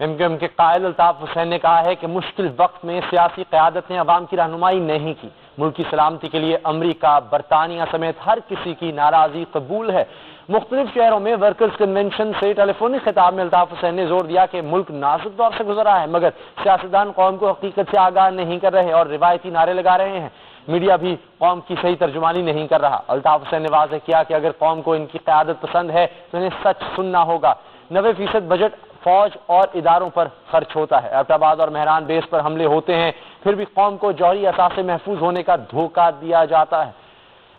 MKM کے قائد الطاف حسین نے کہا ہے کہ مشکل وقت میں سیاسی قیادت نے عوام کی رہنمائی نہیں کی. ملک کی سلامتی کے لیے امریکہ، برطانیہ سمیت ہر کسی کی ناراضی قبول ہے. مختلف شہروں میں ورکرز کنونشن سے ٹیلی فونک خطاب میں الطاف حسین نے زور دیا کہ ملک نازک دور سے گزر رہا ہے، مگر سیاستدان قوم کو حقیقت سے آگاہ نہیں کر رہے اور روایتی نعرے لگا رہے ہیں. میڈیا بھی قوم کی صحیح ترجمانی نہیں کر رہا. الطاف حسین نے واضح کیا کہ اگر قوم کو ان کی قیادت پسند ہے تو انہیں سچ سننا ہوگا. 90% بجٹ فوج اور اداروں پر خرچ ہوتا ہے. ایبٹ آباد اور مہران بیس پر حملے ہوتے ہیں، پھر بھی قوم کو جوہری اثاثے محفوظ ہونے کا دھوکہ دیا جاتا ہے.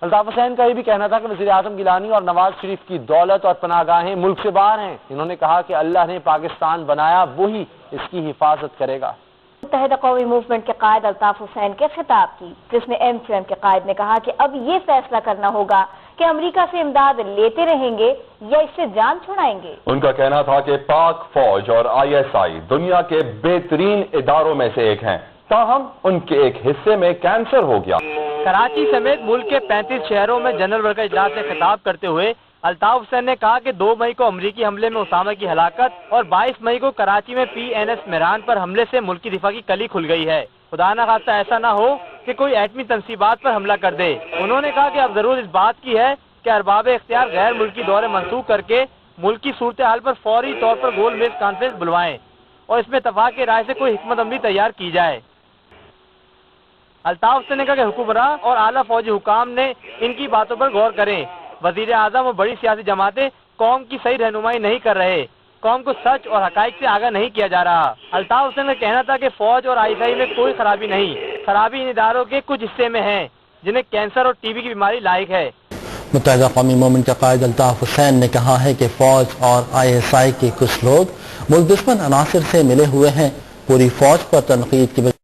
الطاف حسین کا یہ بھی کہنا تھا کہ وزیر اعظم گیلانی اور نواز شریف کی دولت اور پناہ گاہیں ملک سے باہر ہیں. انہوں نے کہا کہ اللہ نے پاکستان بنایا، وہی اس کی حفاظت کرے گا. متحدہ قومی موومنٹ کے قائد الطاف حسین کے خطاب کی، جس میں MQM کے قائد نے کہا کہ اب یہ فیصلہ کرنا ہوگا کہ امریکہ سے امداد لیتے رہیں گے یا اس سے جان چھڑائیں گے. ان کا کہنا تھا کہ پاک فوج اور ISI دنیا کے بہترین اداروں میں سے ایک ہیں، تاہم ان کے ایک حصے میں کینسر ہو گیا. کراچی سمیت ملک کے 35 شہروں میں جنرل ورکر اجلاس سے خطاب کرتے ہوئے الطاف حسین نے کہا کہ 2 مئی کو امریکی حملے میں اسامہ کی ہلاکت اور 22 مئی کو کراچی میں PNS مہران پر حملے سے ملک کی دفاع کی کلی کھل گئی ہے. خدا نہ خواستہ ایسا نہ ہو کہ کوئی ایٹمی تنصیبات پر حملہ کر دے. انہوں نے کہا کہ اب ضرورت اس بات کی ہے کہ ارباب اختیار غیر ملکی دورے منسوخ کر کے ملکی صورتحال پر فوری طور پر گول میز کانفرنس بلوائیں اور اس میں اتفاق کی رائے سے کوئی حکمت عملی تیار کی جائے. الطاف حسین نے کہا کہ حکمراں اور اعلیٰ فوجی حکام نے ان کی باتوں پر غور کریں. وزیر اعظم اور بڑی سیاسی جماعتیں قوم کی صحیح رہنمائی نہیں کر رہے، قوم کو سچ اور حقائق سے آگاہ نہیں کیا جا رہا. الطاف حسین کا کہنا تھا کہ فوج اور ISI میں کوئی خرابی نہیں، خرابی ان اداروں کے کچھ حصے میں ہیں جنہیں کینسر اور TB کی بیماری لاحق ہے. متحدہ قومی موومنٹ کے قائد الطاف حسین نے کہا ہے کہ فوج اور ISI کے کچھ لوگ ملک دشمن عناصر سے ملے ہوئے ہیں. پوری فوج پر تنقید کی بجائے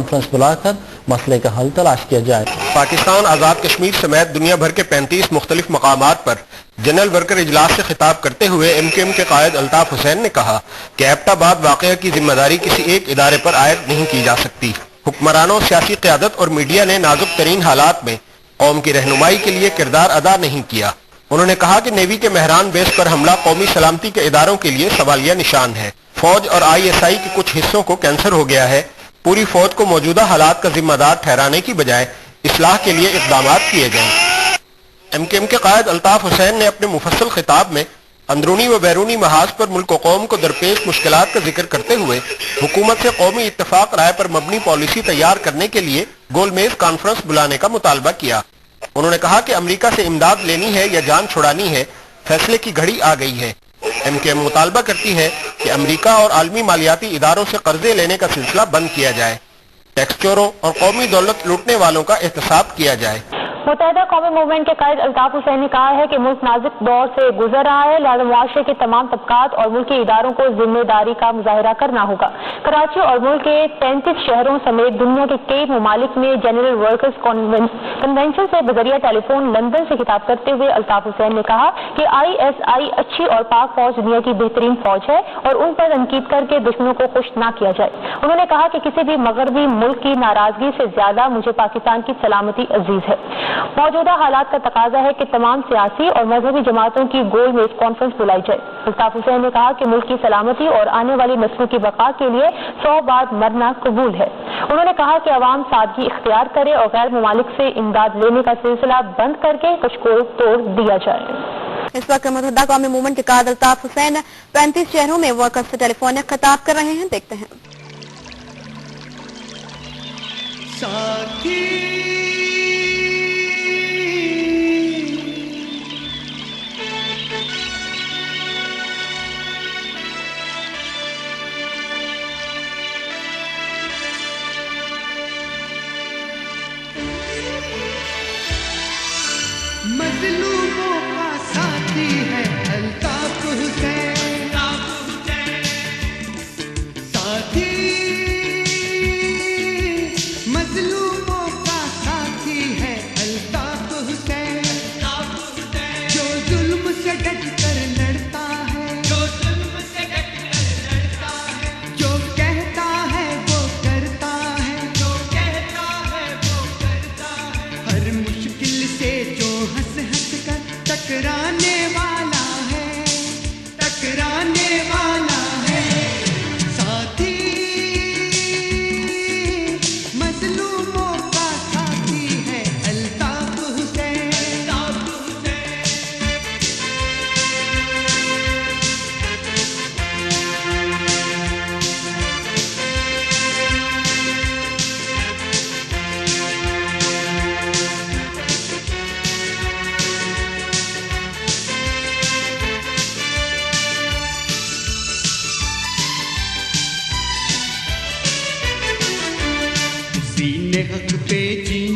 کانفرنس بلا کر مسئلے کا حل تلاش کیا جائے. پاکستان آزاد کشمیر سمیت دنیا بھر کے 35 مختلف مقامات پر جنرل ورکر اجلاس سے خطاب کرتے ہوئے MKM کے قائد الطاف حسین نے کہا کہ ایبٹ آباد واقعہ کی ذمہ داری کسی ایک ادارے پر عائد نہیں کی جا سکتی. حکمرانوں، سیاسی قیادت اور میڈیا نے نازک ترین حالات میں قوم کی رہنمائی کے لیے کردار ادا نہیں کیا. انہوں نے کہا کہ نیوی کے مہران بیس پر حملہ قومی سلامتی کے اداروں کے لیے سوالیہ نشان ہے. فوج اور ISI کے کچھ حصوں کو کینسر ہو گیا ہے. پوری فوج کو موجودہ حالات کا ذمہ دار ٹھہرانے کی بجائے اصلاح کے لیے اقدامات کیے جائیں. MKM کے قائد الطاف حسین نے اپنے مفصل خطاب میں اندرونی و بیرونی محاذ پر ملک و قوم کو درپیش مشکلات کا ذکر کرتے ہوئے حکومت سے قومی اتفاق رائے پر مبنی پالیسی تیار کرنے کے لیے گول میز کانفرنس بلانے کا مطالبہ کیا. انہوں نے کہا کہ امریکہ سے امداد لینی ہے یا جان چھڑانی ہے، فیصلے کی گھڑی آ گئی ہے. MKM مطالبہ کرتی ہے کہ امریکہ اور عالمی مالیاتی اداروں سے قرضے لینے کا سلسلہ بند کیا جائے، ٹیکس چوروں اور قومی دولت لوٹنے والوں کا احتساب کیا جائے. متحدہ قومی موومنٹ کے قائد الطاف حسین نے کہا ہے کہ ملک نازک دور سے گزر رہا ہے، لہذا معاشرے کے تمام طبقات اور ملکی اداروں کو ذمہ داری کا مظاہرہ کرنا ہوگا. کراچی اور ملک کے 35 شہروں سمیت دنیا کے کئی ممالک میں جنرل ورکرز کنونشن سے بذریعہ ٹیلی فون لندن سے خطاب کرتے ہوئے الطاف حسین نے کہا کہ ISI اچھی اور پاک فوج دنیا کی بہترین فوج ہے اور ان پر تنقید کر کے دشمنوں کو خوش نہ کیا جائے. انہوں نے کہا کہ کسی بھی مغربی ملک کی ناراضگی سے زیادہ مجھے پاکستان کی سلامتی عزیز ہے. موجودہ حالات کا تقاضا ہے کہ تمام سیاسی اور مذہبی جماعتوں کی گول میز کانفرنس بلائی جائے. الطاف حسین نے کہا کہ ملک کی سلامتی اور آنے والی نسلوں کی بقا کے لیے 100 بار مرنا قبول ہے. انہوں نے کہا کہ عوام سادگی اختیار کرے اور غیر ممالک سے امداد لینے کا سلسلہ بند کر کے کچھ کو توڑ دیا جائے. اس وقت متحدہ قومی موومنٹ کے قائد الطاف حسین 35 شہروں میں ورکرز سے ٹیلی فونک خطاب کر رہے ہیں. دیکھتے ہیں. مظلوموں کا ساتھی ہے الطاف حسین، ساتھی مظلوموں کا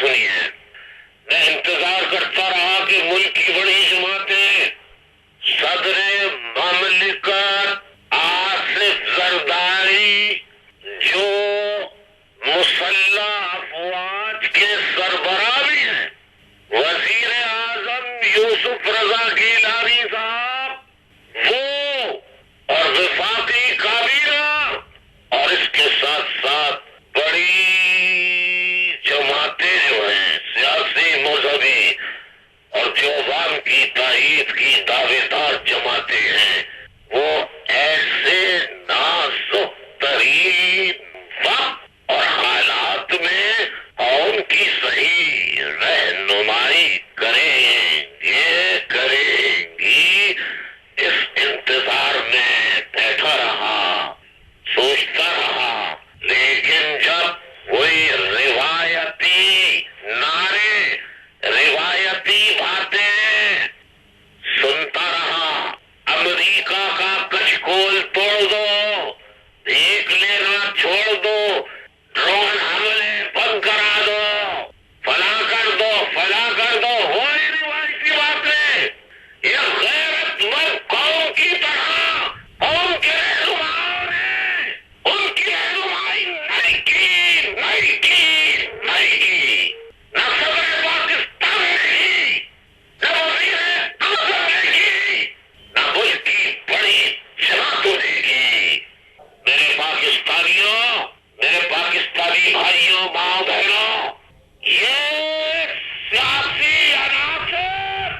سنیے، میں انتظار کرتا رہا کہ ملک کی بڑی جماعتیں صدر مملکت آصف زرداری جو مسلح افواج کے سربراہ بھی ہیں، وزیر اعظم یوسف رضا گیلانی صاحب وہ اور وفاقی کابینہ اور اس کے ساتھ ساتھ بڑی جماعتیں جو ہیں سیاسی مذہبی اور جو عوام کی تائید کی دعوے دار جماعتیں ہیں، وہ ایسے نازک ترین وقت اور حالات میں ان کی صحیح رہنمائی کریں گی، اس انتظار میں بیٹھا رہا، سوچتا رہا، لیکن جب وہی روایتی نعرے، روایتی باتیں سنتا رہا، امریکہ کا کچکول توڑ دو، دیکھ لینا چھوڑ دو، ڈرون حملے بند کرا دو، فلاں کر دو، فلاں کر دو، وہی روایتی باتیں، یہ غیرت مند قوم کی طرح قوم کے رہنماؤں نے ان کی رہنمائی نہیں کی، نہ صدر پاکستان نے کی، نہ وزیر اعظم نے کی، نہ ملک کی بڑی جماعتوں نے کی۔ میرے پاکستانیوں، میرے پاکستانی بھائیوں، ماں بہنوں، یہ سیاسی عناصر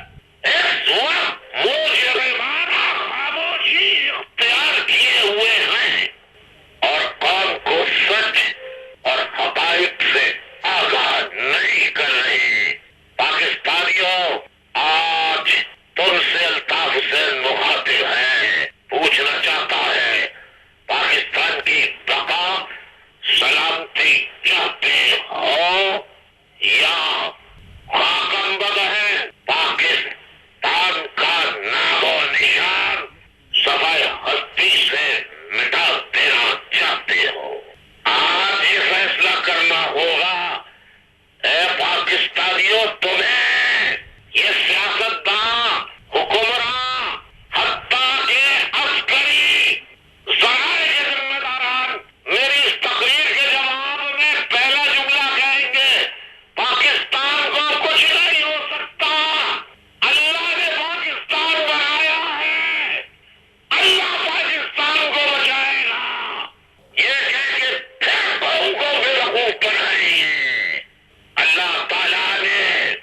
اس وقت مجرمانہ خاموشی اختیار کیے ہوئے ہیں اور قوم کو سچ اور حقائق سے آگاہ نہیں کر رہے۔ پاکستانیوں، آج تم سے الطاف حسین مخاطب ہے، پوچھنا چاہتا ہے، پاکستان کی بقا سلامتی چاہتے ہو یا خاکم بد ہے پاکستان کا نام و نشان صفحہ ہستی سے مٹا دینا چاہتے ہو؟ آج یہ فیصلہ کرنا ہوگا، اے پاکستانیوں، تمہیں یہ سیاستدان، حکمران، حتیٰ کہ عسکری ذرائع کے ذمہ داران میری اس تقریر کے جواب میں پہلا جملہ کہیں گے، پاکستان کو کچھ نہیں ہو سکتا، اللہ نے پاکستان بنایا ہے، اللہ پاکستان کو بچائے گا، یہ کہہ کے پھر قوم کو بے وقوف بنائیں گے۔ اللہ تعالیٰ نے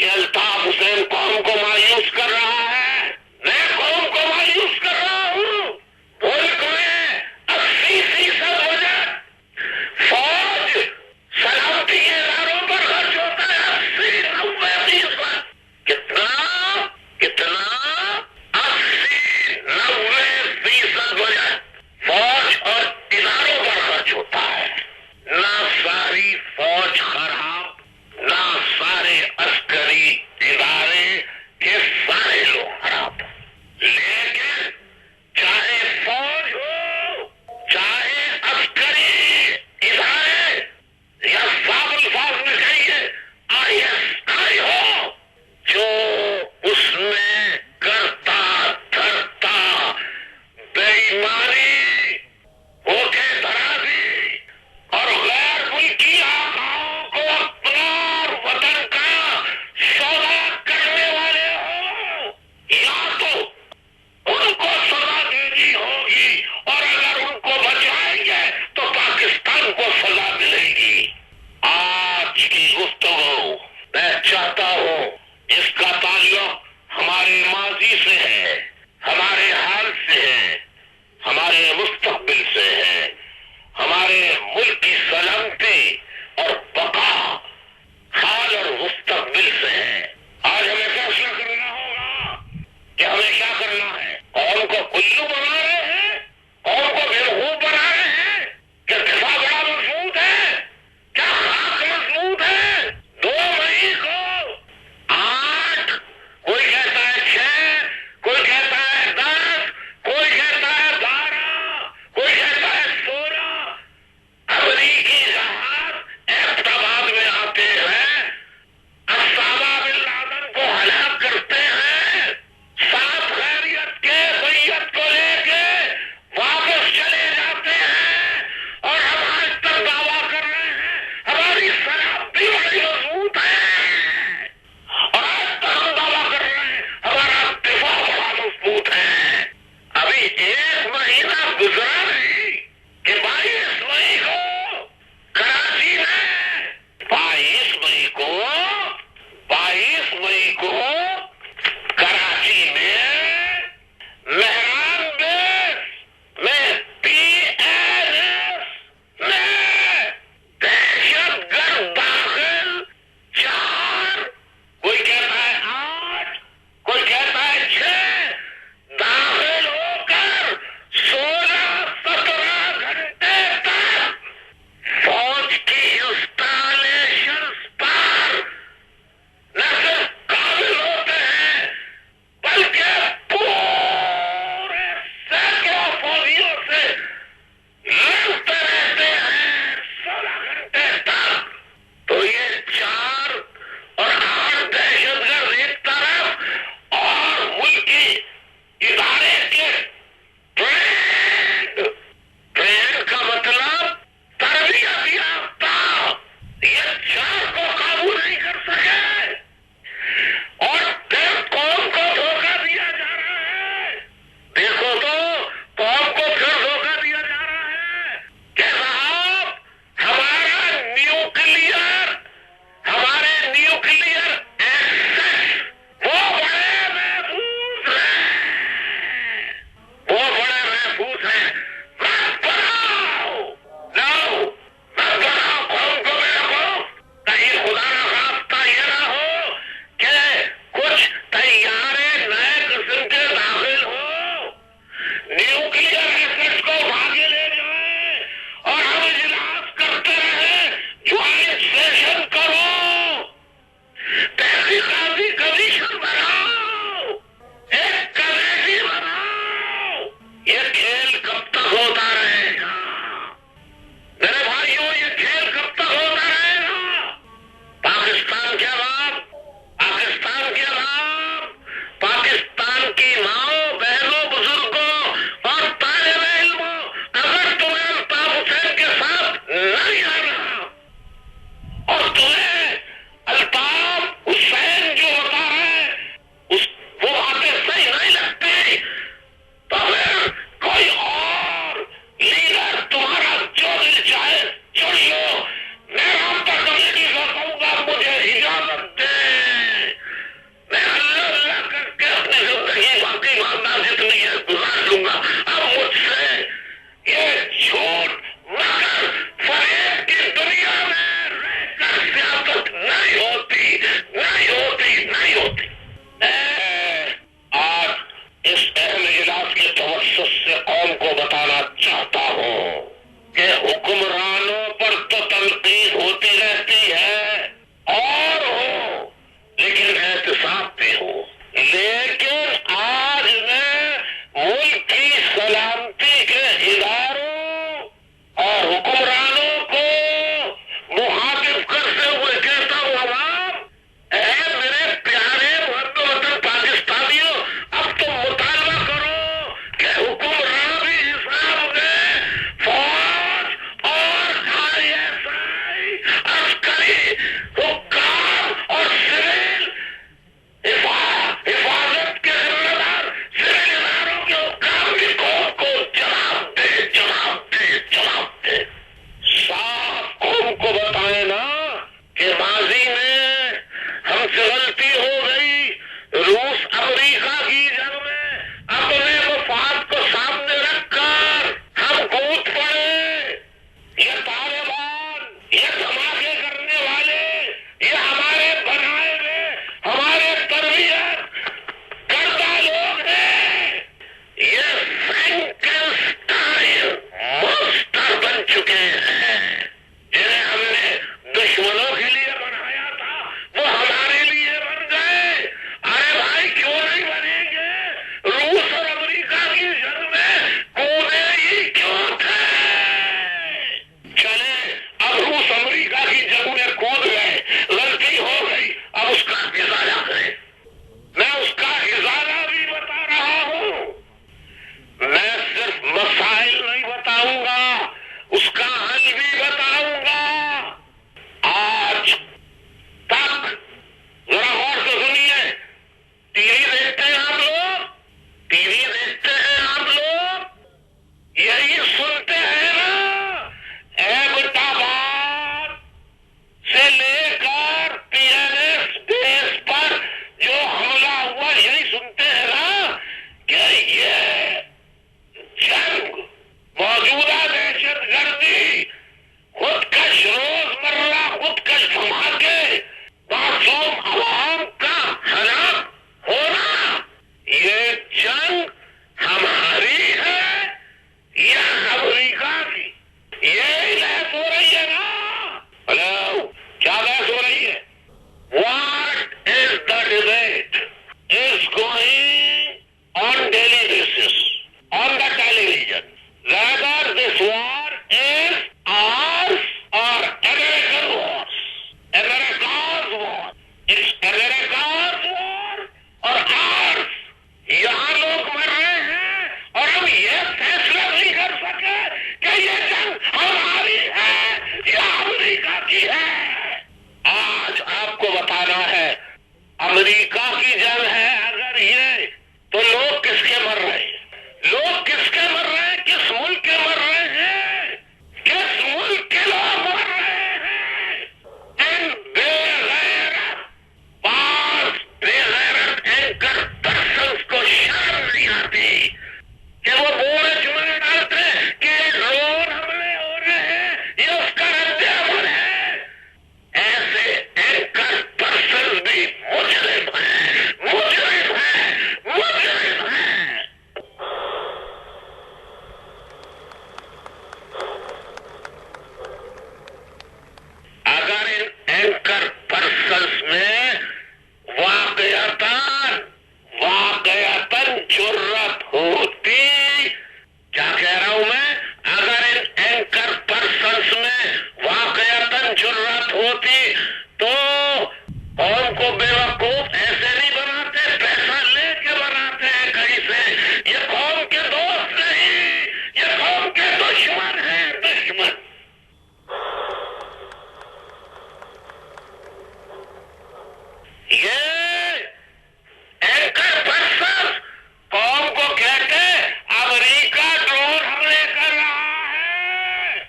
کہ الطاف حسین قوم کو مایوس کر رہا ہے؟ میں قوم کو مایوس کر رہا ہوں. ملک میں 80% بجٹ فوج سلامتی کے اداروں پر خرچ ہوتا ہے. 80-90%. کتنا 80-90% بجٹ فوج اور اداروں پر خرچ ہوتا ہے. نہ ساری فوج خراب، نہ سارے عسکری ادارے امریکہ کی جنگ ہے اگر یہ، تو لوگ کس کے مر رہے ہیں؟ لوگ کس کے مر رہے ہیں؟ کس ملک کے مر رہے ہیں؟ کس ملک کے لوگ مر رہے ہیں؟ ان بے غیرت پاس بے غیرت اینکر پرسنز کو شرم نہیں آتی کہ وہ بولے جملے ڈالتے ہیں کہ ڈرون حملے ہو رہے ہیں، یہ اس کا رد عمل ہے۔ ایسے اینکر پرسنز بھی مجرم ہیں، مجرم ہیں، مجرم ہیں۔ اگر ان اینکر پرسنز میں واقعتاً جرت ہوتی، کیا کہہ رہا ہوں میں؟ اگر ان اینکر پرسنز میں واقعتاً جرت ہوتی تو قوم کو بے وقوف ایسے نہیں بناتے، پیسہ لے کے بناتے ہیں کہیں سے۔ یہ قوم کے دوست نہیں، یہ قوم کے دشمن ہیں، دشمن۔ یہ اینکر پرسنز قوم کو کہتے امریکہ ڈرون حملے کر رہا ہے،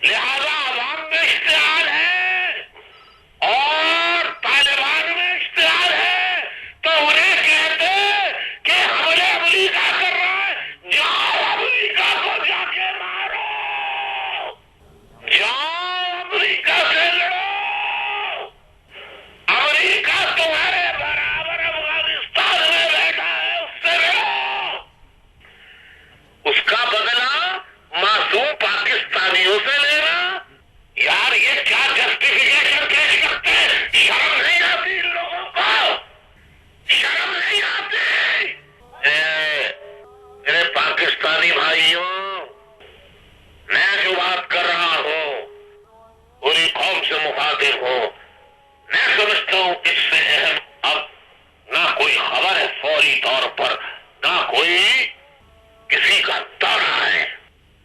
لہذا عوام میں اشتعال ہے اور طالبان میں اشتعال ہے، تو انہیں کہتے کہ حملے امریکہ کر رہا ہے، جاؤ امریکہ کو جا کے مارو، جاؤ امریکہ سے لڑو، امریکہ تمہارے برابر افغانستان میں بیٹھا ہے، اس سے لڑو۔ اس کا بدلہ معصوم پاکستانیوں سے لینا، یار یہ کیا جسٹیفیکیشن پیش کرتے ہیں؟ شرم نہیں آتی ان لوگوں کو؟ شرم نہیں آتی؟ میرے پاکستانی بھائیوں، میں جو بات کر رہا ہوں پوری قوم سے مخاطب ہوں، میں سمجھتا ہوں اس سے اہم اب نہ کوئی خبر ہے فوری طور پر، نہ کوئی کسی کا دورہ ہے۔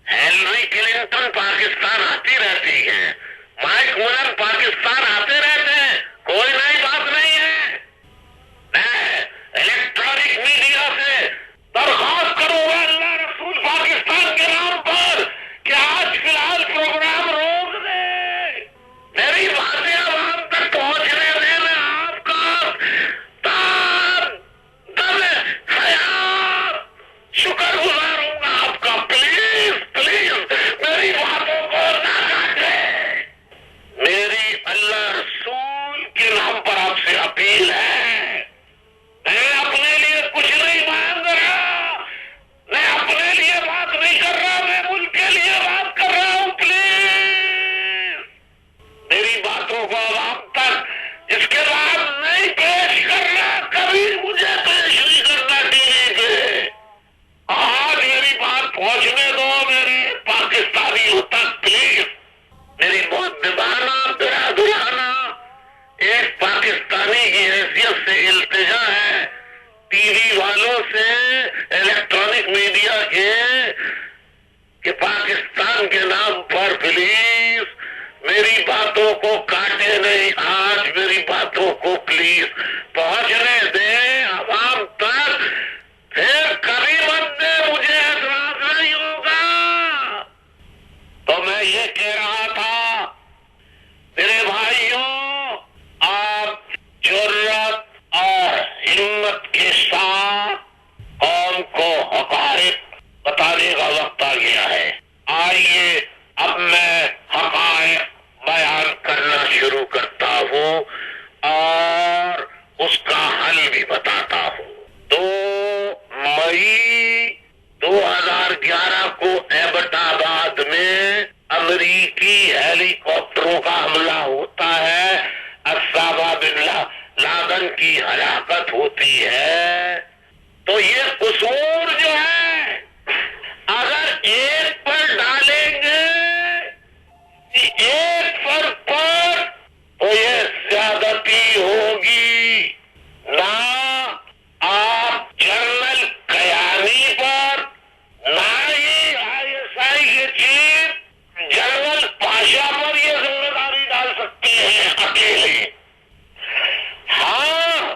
ہیلری کلنٹن پاکستان آتی رہتی ہے، مائک ملن پاکستان آتے رہتے ہیں، کوئی نئی بات نہیں ہے۔ میں الیکٹرانک میڈیا سے درخواست کروں گا اللہ رسول پاکستان کے نام پر کہ آج فی الحال پروگرام روک دیں، میری باتیں عوام تک پہنچنے دیں۔ میں آپ کا دم حیات شکر گزار ہوں گا آپ کا، پلیز پلیز میری باتوں کو نہ کاٹیں۔ میری اللہ رسول کے نام پر آپ سے اپیل ہے، میں اپنے لیے کچھ نہیں مانگ رہا، میں اپنے لیے بات نہیں کر رہا، میں ملک کے لیے بات کر رہا ہوں۔ پلیز میری باتوں کو عوام تک اس کے بعد نہیں پیش کرنا، کبھی مجھے پیش نہیں کرنا ٹی وی پہ۔ آج میری بات پہنچنے دو میرے پاکستانیوں تک، پلیز۔ میری مؤدبانہ برادرانہ ایک پاکستانی کی حیثیت سے التجا ہے ٹی وی والوں سے، الیکٹرانک میڈیا کے، کہ پاکستان کے نام پر پلیز میری باتوں کو کاٹے نہیں، آج میری باتوں کو پلیز پہنچنے دیں عوام تک، پھر کبھی مت دیں، مجھے اعتراض نہیں ہوگا۔ تو میں یہ کہہ رہا تھا میرے بھائیوں، آپ جرات اور ہمت کے ساتھ قوم کو حقائق بتانے کا وقت آ گیا ہے۔ آئیے اب میں حقائق بیان کرنا شروع کرتا ہوں اور اس کا حل بھی بتاتا ہوں۔ 2 مئی 2011 کو ایبٹ آباد میں امریکی ہیلی کاپٹروں کا حملہ ہوتا ہے، اسامہ بن لادن کی ہلاکت ہوتی ہے۔ تو یہ قصور جو ہے اگر ایک پر ڈالیں گے، ایک فرد پر، تو یہ زیادتی ہوگی، نہ آپ جنرل کیانی پر، نہ ہی ISI کے چیف جنرل پاشا پر یہ ذمہ داری ڈال سکتے ہیں اکیلے۔ ہاں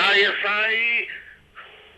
ISI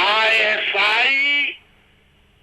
ISI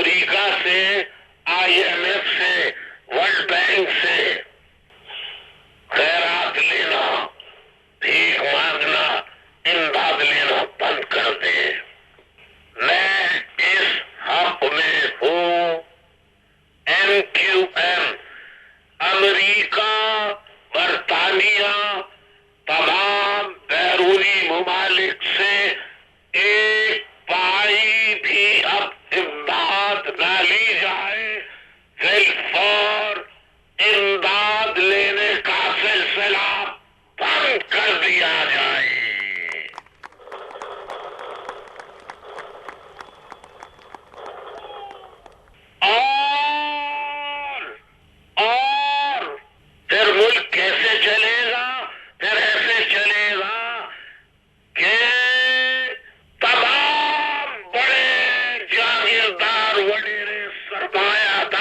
امریکہ سے، IMF سے، ورلڈ بینک سے خیرات لینا، بھیک مانگنا، امداد لینا بند کر دے۔ میں اس حق میں ہوں۔ MQM امریکہ، برطانیہ، تمام بیرونی ممالک سے ایک پائی بھی اب امداد نہ لی جائے، بالفور امداد لینے کا سلسلہ بند کر دیا جائے۔ اور پھر ملک کیسے چلے گا؟ پھر ایسے چلے گا کہ تمام بڑے جاگیردار وڈیرے سرمایہ دار